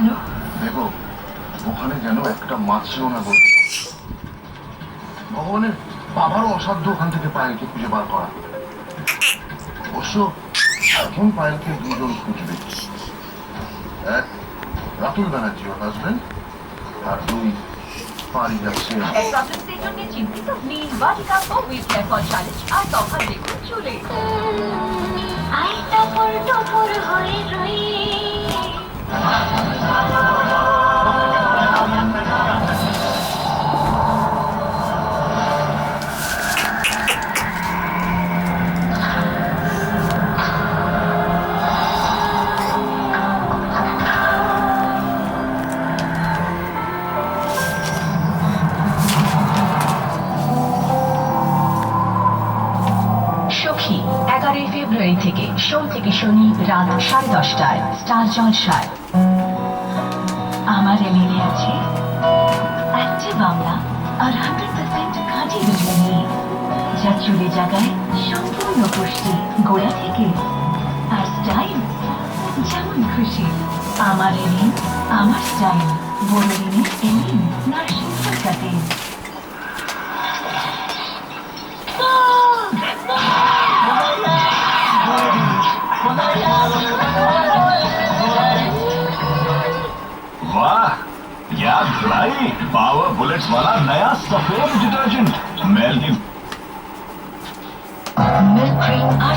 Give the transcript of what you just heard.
কেন? দেখো, ওখানে যেন একটা মাছও না বলতে। ভগবানের বাবারও অসাধ্য ওখান থেকে পায়েলকে খুঁজে বার করা। অবশ্য এখন পায়েলকে দুজন খুঁজবে। এক, রাতুল ব্যানার্জি ওর হাজবেন্ড, আর দুই, পারিজাত সেন। প্রবলেমসের জন্য চিন্তিত নিন বাটিকা কোভিড কেয়ার ফর চ্যালেঞ্জ আর তফাৎ দেখুন চলে। আইটা পর টপর হয়ে রই সখী 11 ফেব্রুয়ারি থেকে সোম থেকে শনি রাত 10:30টায় স্টার জলসায়। আমার এমএলএ আছে অ্যাক্টিভ আমলা আর 100% খাঁটি বিজলি, যা চুলে জাগায় সম্পূর্ণ পুষ্টি গোড়া থেকে। আর স্টাইল যেমন খুশি। আমার এলিন, আমার স্টাইল। বড়লিনের এলিন নার্সিং কলকাতা। वाह, क्या धुलाई! पावर बुलेट्स वाला नया सफेद डिटर्जेंट मैल की मिल्क क्रीम और